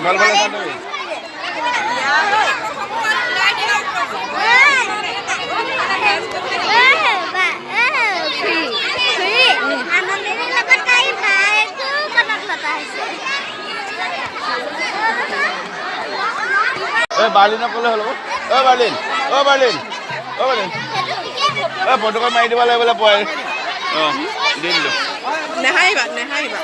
ভাল ভাল বাৰ্লিনক ক'লে হ'ল বাৰ্লিন বাৰ্লিন বাৰ্লিন ফটোখন মাৰি দিব লাগে বোলে পোৱাই দি দিলোঁ নেহাৰিবা নেহাৰিবা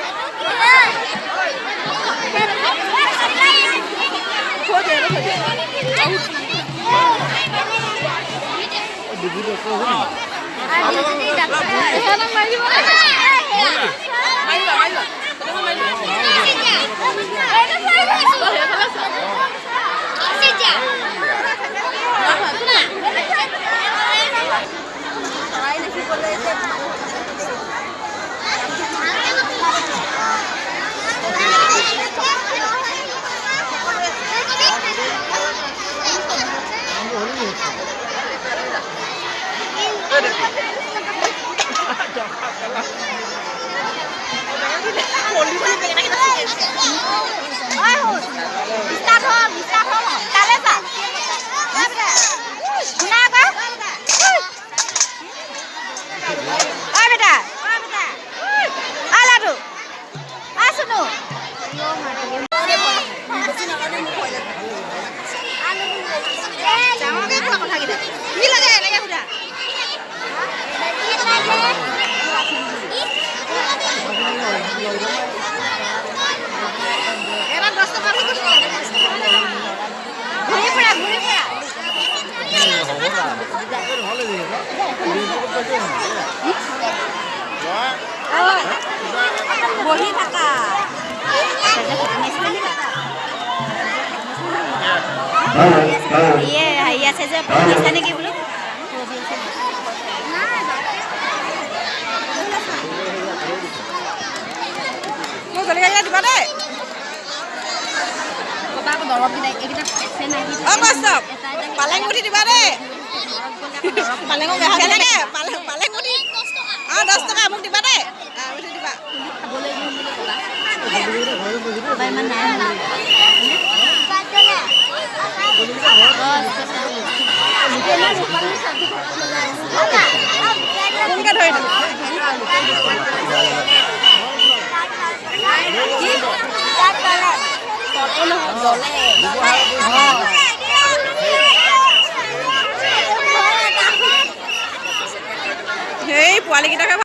বহি থাকা হেৰি আছে যে আছে নেকি বোলো মোক জলকীয়া দিবা দেই পালেং গুটি দিবা দেই পালেঙো কেনেকৈ পালেং গুটি 10 টকা মোক দিবা দেই দিবা ইমান নাই কোনকৈ ধৰি সেই পোৱালিকেইটাকে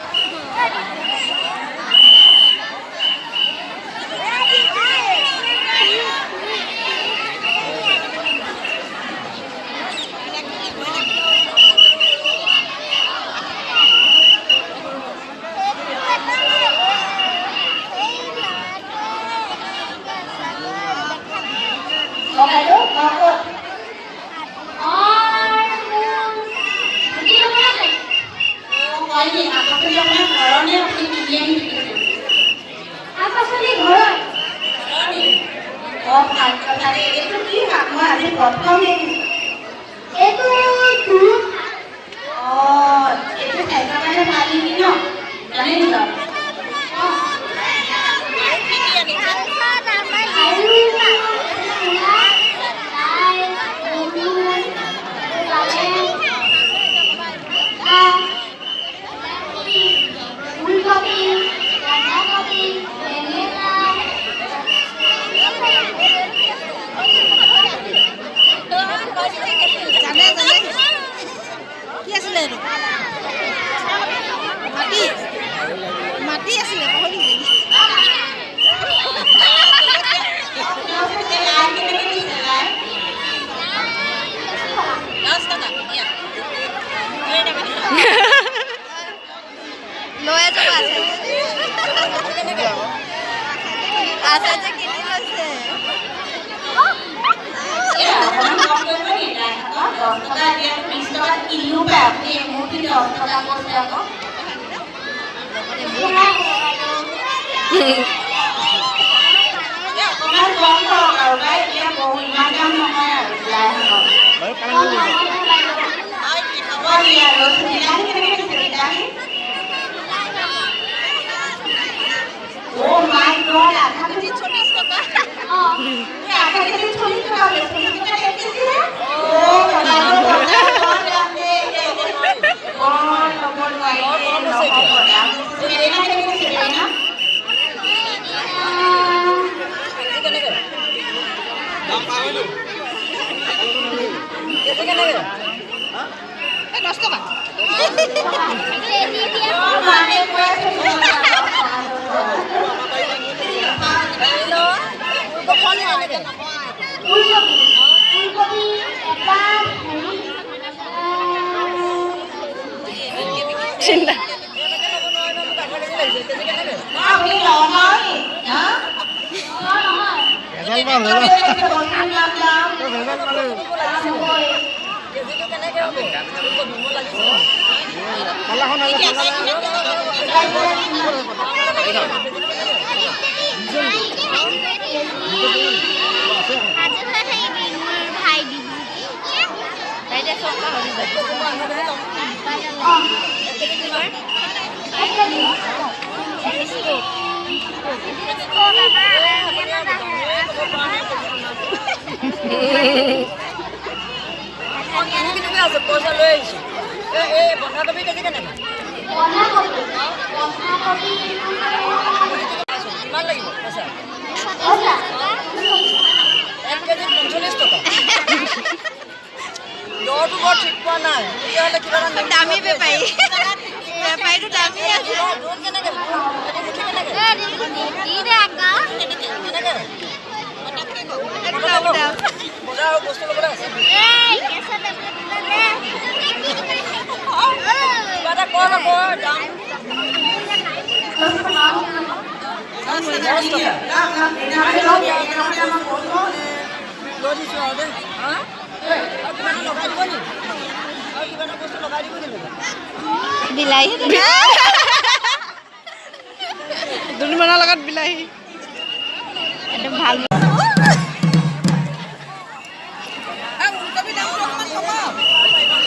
জানে আছে যে কিনি লৈছে Oh my God! आधा केजी 40 टका। ये आधा केजी 40 टका है। 40 टका एक केजी है? ओह बहुत जानते हैं। बहुत वाइट है। तो लेना है कि नहीं लेना? দহ টকা চিন্তা বন্ধাকবি কেজি কেনেকৈ কিমান লাগিব পইচা 1 কেজি 45 টকা দৰটো বৰ ঠিক পোৱা নাই তেতিয়াহ'লে কিবা এটা দামী বেপাৰী বেপাৰীটো দামী আছে দূৰ কেনেকৈ বজাৰ বস্তু ল'বলৈ আছে কিবা এটা কৰ আকৌ দাম 10 টকা লৈ দিছোঁ আৰু দেই হা আৰু কিবা এটা লগাই দিব নি আৰু কিবা এটা বস্তু লগাই দিব নি বিলাহী দুনিমানৰ লগত বিলাহী একদম ভাল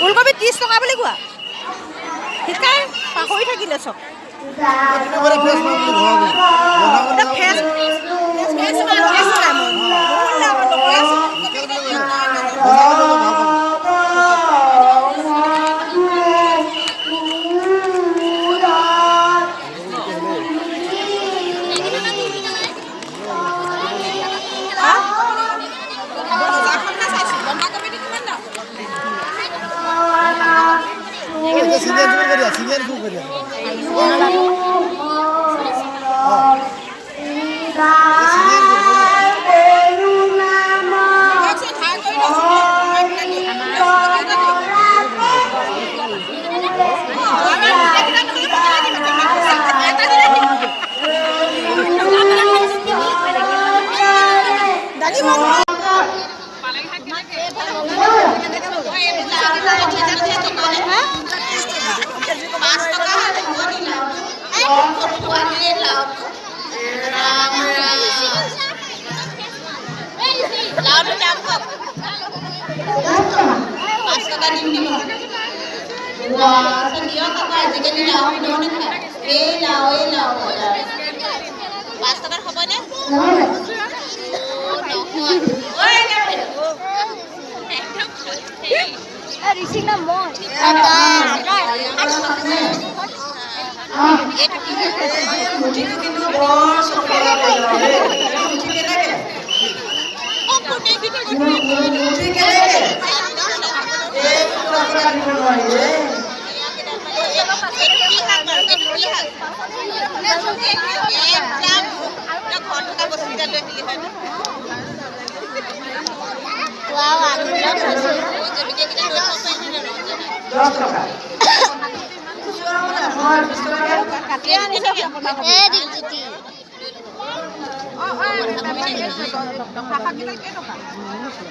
ওলকবি 30 টকা বুলি কোৱা শিকাই পাহৰি থাকিলে চব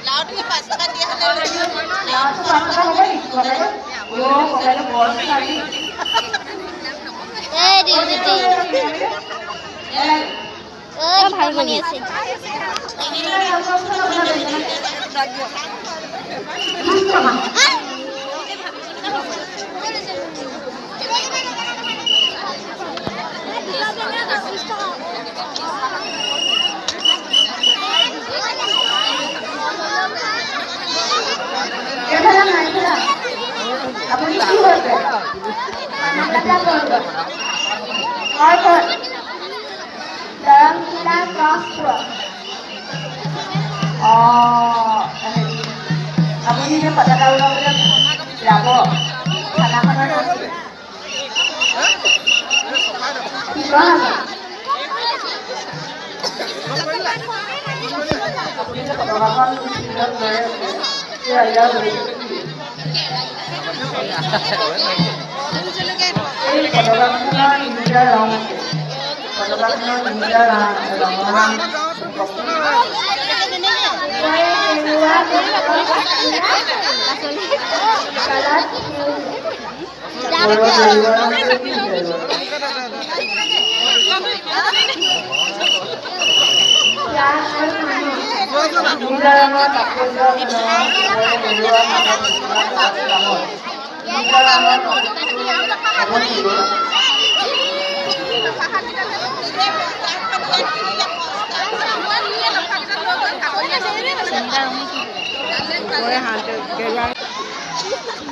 লাউটো 5 টকা দিয়া হ'লে লাউটো 5 টকা হ'ব নেকি কলেজ? কলেজ বৰ চাৰি। এই দিদি ভাল বনি আছে আপুনি কি হৈছে? দৰংশিলা ক্ৰছ আপুনি যে পতাকা উৰুৱাবলৈ যাব থানাখনৰ নাম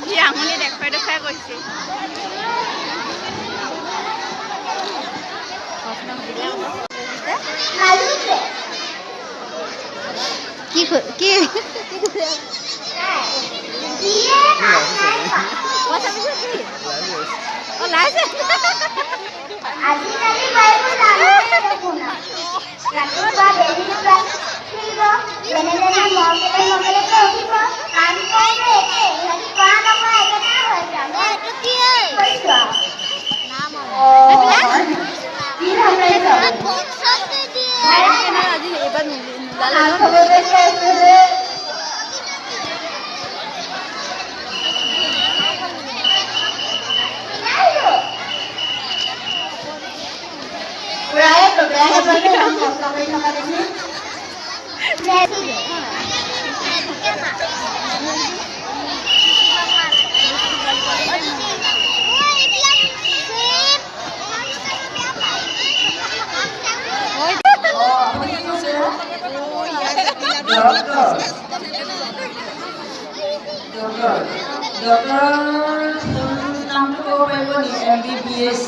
কি? আঙুলি দেখুৱাই দেখুৱাই কৈছে কি কি আজিকালি বাইবোৰ জানো দেখোন ৰাতিপুৱা দেৰি উঠিব যেনে যেনে মগলে উঠিব কাম কৰিব একে সিহঁতি কৰা নকৰা একেটা হৈ যাব এইটো কি নাম কি ভাল লাগিছে আজি এবাৰ নামটো ক'ব পাৰিব নি MBBS